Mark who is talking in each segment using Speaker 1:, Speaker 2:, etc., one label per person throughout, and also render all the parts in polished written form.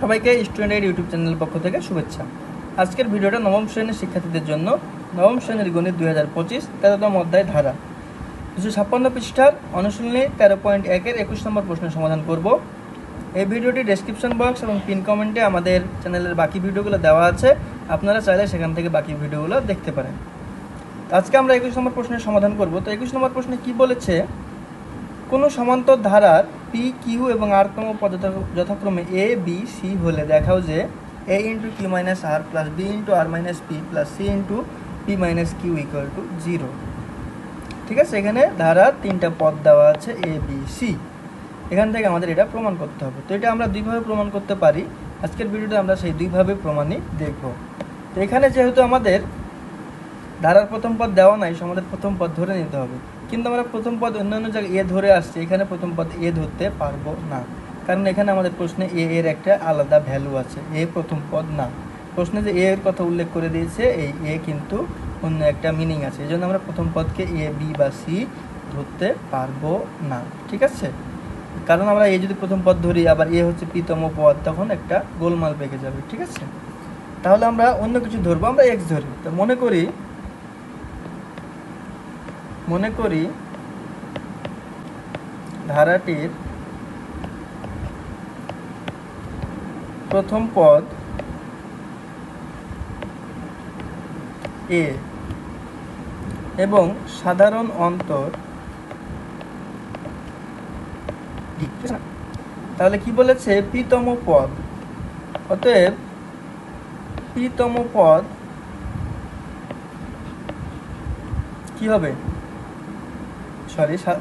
Speaker 1: সবাইকে student ad YouTube চ্যানেলের পক্ষ থেকে শুভেচ্ছা। আজকের ভিডিওটা নবম শ্রেণীর শিক্ষার্থীদের জন্য। নবম শ্রেণীর গণিত 2025 13তম অধ্যায় ধারা 256 পৃষ্ঠার অনুশীলনী 13.1-এর 21 নম্বর প্রশ্নের সমাধান করব। এই ভিডিওটি ডেসক্রিপশন বক্স এবং পিন কমেন্টে আমাদের চ্যানেলের বাকি ভিডিওগুলো দেওয়া আছে, আপনারা চাইলে সেখান থেকে বাকি ভিডিওগুলো দেখতে পারেন। আজকে আমরা 21 নম্বর প্রশ্নের সমাধান করব। তো 21 নম্বর প্রশ্নে কি বলেছে, কোনো সমান্তর ধারার পি কিউ এবং আর তম পদ যথাক্রমে এ বি সি হলে দেখাও যে A into Q minus R plus B into R minus P plus C into P minus Q equal to 0। ঠিক আছে, এখানে ধারার তিনটা পদ দেওয়া আছে এ বি সি। এখান থেকে আমাদের এটা প্রমাণ করতে হবে। তো এটা আমরা দুইভাবে প্রমাণ করতে পারি। আজকের ভিডিওতে আমরা সেই দুইভাবে প্রমাণই দেখব। তো এখানে যেহেতু আমাদের ধারার প্রথম পদ দেওয়া নাই, আমাদের প্রথম পদ ধরে নিতে হবে। কিন্তু আমরা প্রথম পদ অন্যান্য জায়গায় এ ধরে আসছি, এখানে প্রথম পদ এ ধরতে পারবো না, কারণ এখানে আমাদের প্রশ্নে এ এর একটা আলাদা ভ্যালু আছে, এ প্রথম পদ না। প্রশ্নে যে এ এর কথা উল্লেখ করে দিয়েছে, এই এ কিন্তু অন্য একটা মিনিং আছে, এই জন্য আমরা প্রথম পদকে এ বি বা সি ধরতে পারবো না। ঠিক আছে, কারণ আমরা এ যদি প্রথম পদ ধরি আবার এ হচ্ছে পিতম পদ, তখন একটা গোলমাল পেকে যাবে। ঠিক আছে, তাহলে আমরা অন্য কিছু ধরবো, আমরা এক্স ধরি। তো মনে করি ধারাটির প্রথম পদ এ এবং সাধারণ অন্তর ডি। তাহলে কি বলেছে, পিতম পদ। অতএব পিতম পদ কি হবে,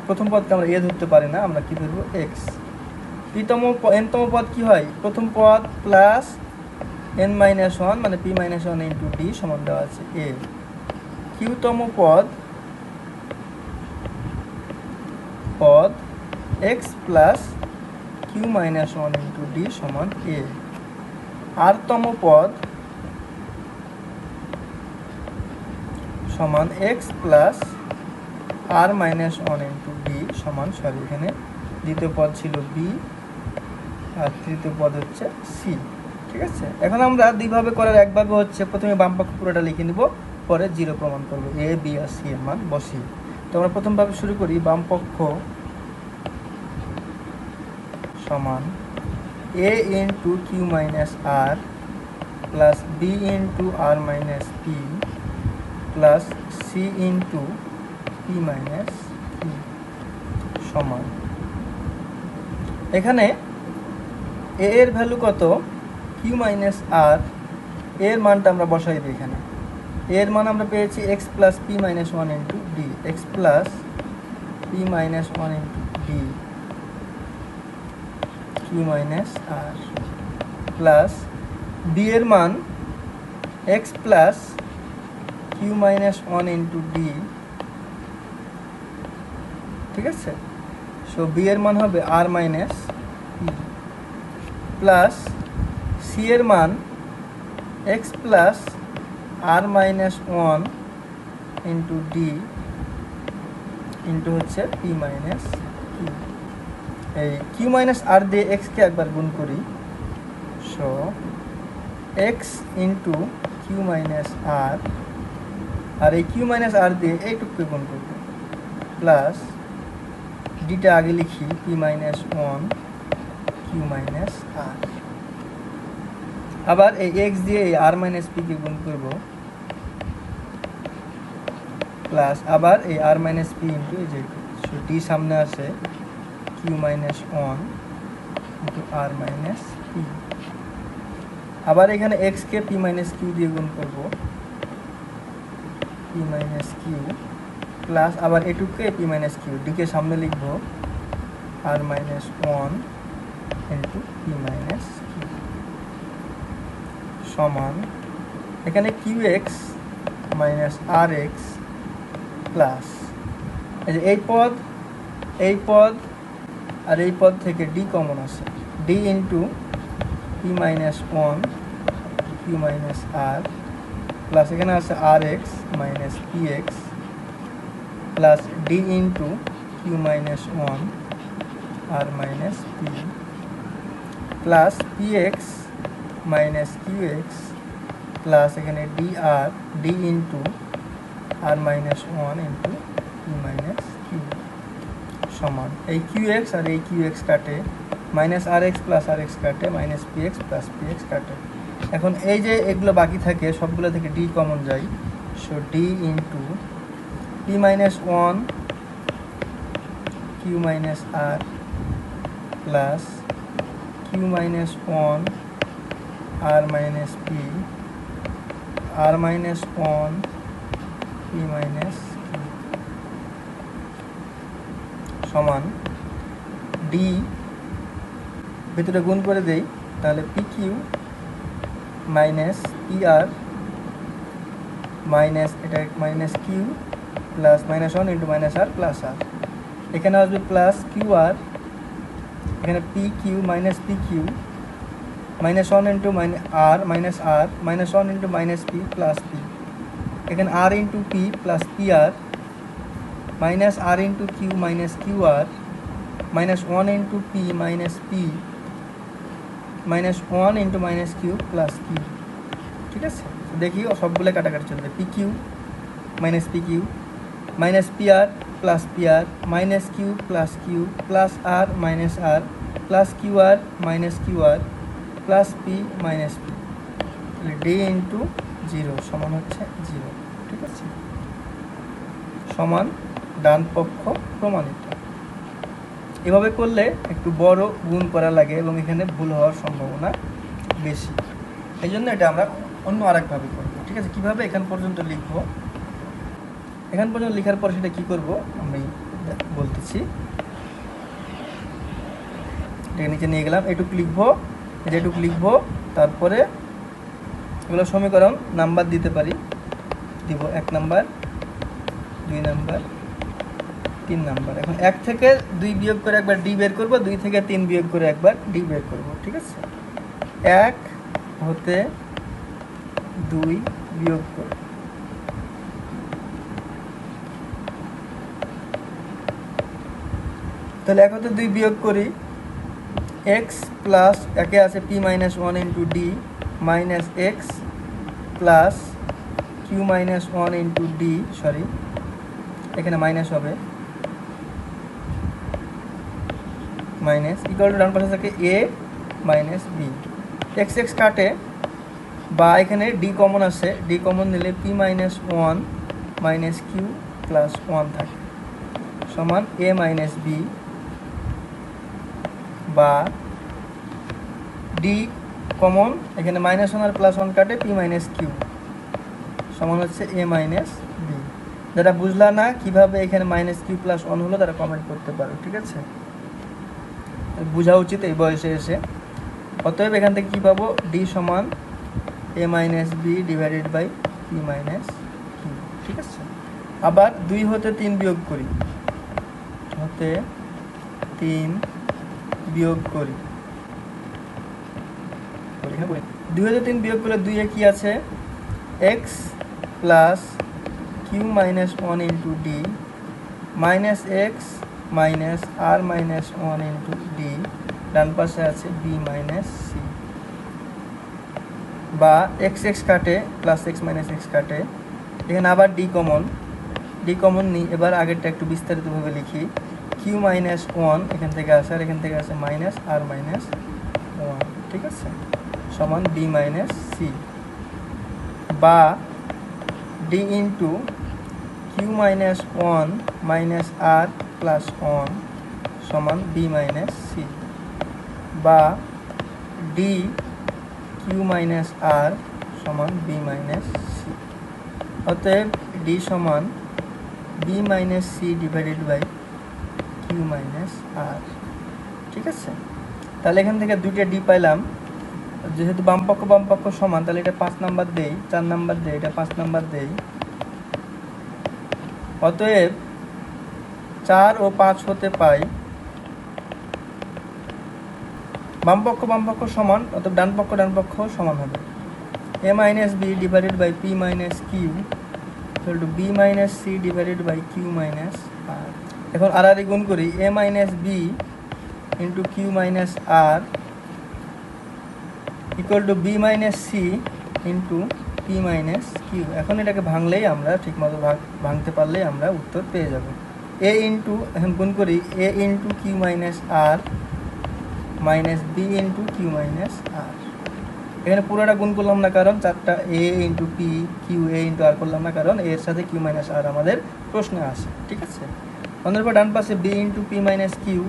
Speaker 1: প্রথম পদকে আমরা এ ধরতে পারি না, আমরা কি ধরবো, এক্স। এনতম পদ কি হয়, প্রথম পদ প্লাস এন মাইনাস ওয়ান মানে p minus one into d সমান দেওয়া আছে এ। কিউতম পদ x plus Q minus one into d সমান এ। আরতম পদ সমান এক্স প্লাস আর মাইনাস ওয়ান ইন্টু বি সমান, এখানে দ্বিতীয় পদ ছিল বি আর তৃতীয় পদ হচ্ছে সি। ঠিক আছে, এখন আমরা দুইভাবে করার একভাবে হচ্ছে প্রথমে বাম পক্ষ পুরোটা লিখে নিব, পরে 0 প্রমাণ করব, এ বি আর সি এর মান বসিয়ে। তো আমরা প্রথমভাবে শুরু করি, বাম পক্ষ সমান A into Q minus R plus B into R minus P plus C into P minus Q সমান, এখানে এ এর ভ্যালু কত, কিউ মাইনাস আর, এর মানটা আমরা বসাই দিই। এখানে এর মান আমরা পেয়েছি X plus P minus one into D, X plus P minus one into D Q minus R plus B এর মান X plus Q minus one into D. ঠিক আছে, সো বি এর মান হবে R minus P plus C এর মান X plus আর minus one into D into হচ্ছে পি মাইনাস কিউ। এই কিউ মাইনাস আর দিয়ে এক্সকে একবার গুণ করি, so X into Q minus আর, আর এই কিউ মাইনাস আর দিয়ে এইটুকুকে গুণ করবো, প্লাস ডিটা আগে লিখি, P minus one Q minus R, আবার এই এক্স দিয়ে এই আর মাইনাস পিকে গুণ করব, প্লাস আবার এই আর মাইনাস পি ইন্টু এই যে ডি সামনে আসে, Q minus one into R minus P. আবার এখানে এক্সকে পি মাইনাস কিউ দিয়ে গুণ করব, পি মাইনাস কিউ প্লাস আবার এটুকুকে পি মাইনাস কিউ, ডিকে সামনে লিখব, R minus one into P minus Q সমান, এখানে Q X minus R X plus এই পদ আর এই পদ থেকে ডি কমন আসে, D into P minus one Q minus R plus এখানে আছে R X minus P X plus D into Q minus one R minus P plus P X minus Q X plus এখানে D আর D into R minus one into P minus Q সমান এই Q X আর এই Q X কাটে, minus R X plus R X কাটে, minus P X plus P X কাটে। এখন এই যে এগুলো বাকি থাকে সবগুলো থেকে ডি কমন যায়, so D into P minus one Q minus R plus Q minus one R minus P R minus one P minus Q সমান ডি ভিতরে গুণ করে দেই, তাহলে P Q minus P R minus এটা minus Q plus minus one into minus R plus R, এখানে আসবে plus Q আর, এখানে P Q minus P Q minus one into minus R minus one into minus P plus P, এখানে R into P plus P R minus R into Q minus Q R minus one into P minus P minus one into minus Q plus Q. ঠিক আছে, দেখি সবগুলো কাটাকাটি চলবে, P Q minus P Q minus P R minus Q plus আর minus R plus Q R minus Q R plus P minus P, D into zero সমান হচ্ছে zero. ঠিক আছে, সমান ডান পক্ষ প্রমাণিত। এভাবে করলে একটু বড় গুণ করা লাগে এবং এখানে ভুল হওয়ার সম্ভাবনা বেশি, এই জন্য এটা আমরা অন্য আরেকভাবে করব। ঠিক আছে, কীভাবে এখান পর্যন্ত লিখব, এখান পর্যন্ত লেখার পর সেটা কী করব আমি বলতেছি। এটা নিচে নিয়ে গেলাম, এটুক লিখবো, যেটুক লিখবো, তারপরে এগুলো সমীকরণ নাম্বার দিতে পারি, দিব 1 নাম্বার 2 নাম্বার 3 নাম্বার। এখন 1 থেকে 2 বিয়োগ করে একবার ডি বের করব, 2 থেকে 3 বিয়োগ করে একবার ডি বের করব। ঠিক আছে, 1 হতে 2 বিয়োগ করব, তাহলে 1 হতে 2 বিয়োগ করি, এক্স প্লাস একে আছে p minus one into D minus x plus Q minus one into d, sorry এখানে মাইনাস হবে, মাইনাস ইকুয়াল টু ডান পাশে থাকে a minus b, x x কাটে বা এখানে ডি কমন আছে, ডি কমন নিলে p minus one minus Q plus one থাকে সমান এ মাইনাস বি, বা ডি কমন এখানে মাইনাস ওয়ান আর প্লাস ওয়ান কাটে পি মাইনাস কিউ সমান হচ্ছে এ মাইনাস বি। যারা বুঝলা না কিভাবে এখানে মাইনাস কিউ প্লাস ওয়ান হলো তারা কমেন্ট করতে পারো। ঠিক আছে, বোঝা উচিত এই বয়সে এসে। অতএব এখান থেকে কী পাবো, ডি সমান এ minus B divided by P minus Q. ঠিক আছে, আবার 2 হতে 3 বিয়োগ করি, হতে 3 বিয়োগ করি, 2 হতে 3 বিয়োগ করে 2 এ কি আছে, X plus Q minus one into D minus X minus R minus one into D, ডান পাশে আছে বি মাইনাস সি, বা এক্স এক্স কাটে প্লাস এক্স মাইনাস এক্স কাটে, এখানে আবার ডি কমন নিই। এবার আগেরটা একটু বিস্তারিতভাবে লিখি, কিউ মাইনাস ওয়ান এখান থেকে আসে আর এখান থেকে আসে মাইনাস আর মাইনাস ওয়ান। ঠিক আছে, সমান ডি মাইনাস সি, বা D into Q minus one minus R plus one সমান বি মাইনাস সি, বা ডি কিউ মাইনাস আর সমান বি মাইনাস সি। অতএব ডি সমান B minus C divided by Q minus R. ঠিক আছে, তাহলে এখান থেকে 2টা ডি পাইলাম, যেহেতু বাম পক্ষ সমান তাহলে এটা 5 নাম্বার দেই, 4 নাম্বার দেই, এটা 5 নাম্বার দেই। অতএব 4 ও 5 হতে পাই বাম পক্ষ সমান, অতএব ডান পক্ষ সমান হবে A minus B divided by P minus Q equal to B minus C divided by Q minus R. এখন আর আর গুণ করি, A minus B into Q minus R equal to B minus C into P minus Q. এখন এটাকে ভাঙলেই আমরা ঠিকমতো ভাঙতে পারলেই আমরা উত্তর পেয়ে যাব। এ ইন্টু, এখন গুণ করি, A into Q minus R minus B into Q minus R. এখানে পুরোটা গুণ করলাম না, কারণ চারটা A into P Q A into R করলাম না, কারণ এর সাথে কিউ মাইনাস আর আমাদের প্রশ্নে আসে। ঠিক আছে, আমাদের পর ডান পাশে B into P minus Q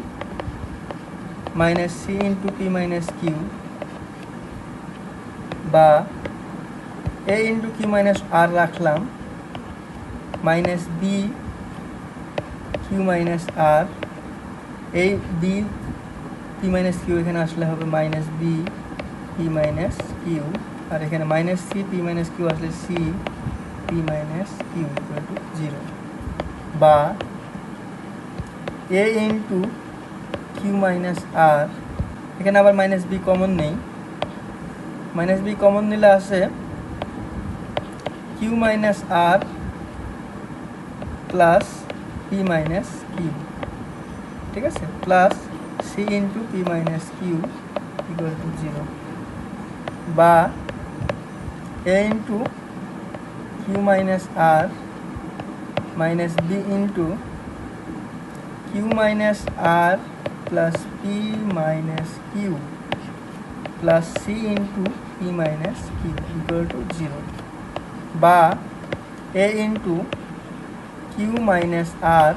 Speaker 1: minus C into P minus Q বা A into Q minus R রাখলাম minus B Q minus R, এই বি পি মাইনাস কিউ এখানে আসলে হবে minus B P minus Q, আর এখানে minus C P minus Q আসলে C P minus Q equal to 0 বা A into Q minus R, এখানে আবার মাইনাস বি কমন নেই, মাইনাস বি কমন নিলে আসে Q minus R plus P minus Q. ঠিক আছে, plus C into P minus Q equal to 0 বা A into Q minus R minus B into Q minus R plus P minus Q plus C into P minus Q equal to 0 বা A into Q minus R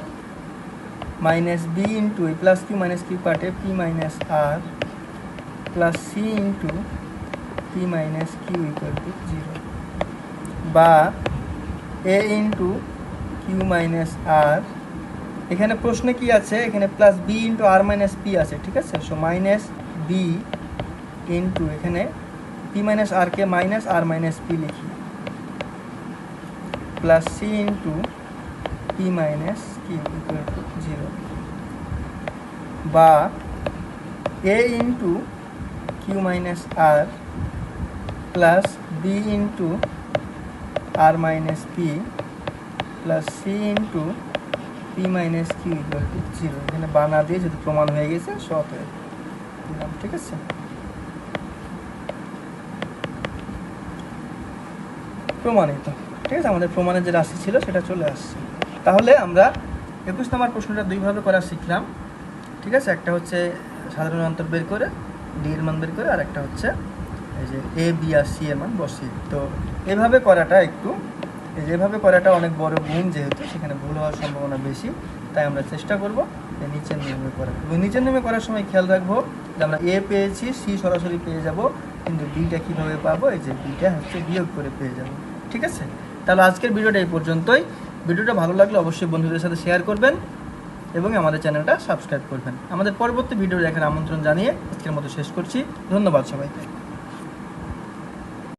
Speaker 1: minus B into এই plus Q minus Q কাটে P minus R plus C into P minus Q equal to 0 বা A into Q minus R, এখানে প্রশ্নে কি আছে, এখানে plus B into R minus P আছে। ঠিক আছে, সো মাইনাস বি ইন্টু এখানে পি মাইনাস আরকে মাইনাস আর মাইনাস পি লিখি plus C into P minus Q equal to 0 বা A into Q minus R plus B into R minus P plus C into P minus Q equal to 0। এখানে বানা দিয়ে যদি প্রমাণ হয়ে গেছে সব হয়ে দিলাম। ঠিক আছে, প্রমাণিত। ঠিক আছে, আমাদের প্রমাণের যে রাশি ছিল সেটা চলে আসছে। তাহলে আমরা 21 নম্বর প্রশ্নটা দুইভাবে করা শিখলাম। ঠিক আছে, একটা হচ্ছে সাধারণ অন্তর বের করে ডি এর মান বের করে, আর একটা হচ্ছে এই যে এ বি আর সি এর মান বসিয়ে। তো এভাবে করাটা একটু, এই যেভাবে করাটা অনেক বড় গুণ, যেহেতু সেখানে ভুল হওয়ার সম্ভাবনা বেশি, তাই আমরা চেষ্টা করব যে নিচের নিয়মে করার। এবং নিচের নিয়মে করার সময় খেয়াল রাখবো যে আমরা এ পেয়েছি, সি সরাসরি পেয়ে যাব, কিন্তু বিটা কীভাবে পাবো, এই যে বিটা হচ্ছে বিয়োগ করে পেয়ে যাব। ঠিক আছে, তাহলে আজকের ভিডিওটা এই পর্যন্তই। ভিডিওটা ভালো লাগলে অবশ্যই বন্ধুদের সাথে শেয়ার করবেন এবং আমাদের চ্যানেলটা সাবস্ক্রাইব করবেন। আমাদের পরবর্তী ভিডিও দেখার আমন্ত্রণ জানিয়ে আজকের মতো শেষ করছি। ধন্যবাদ সবাইকে।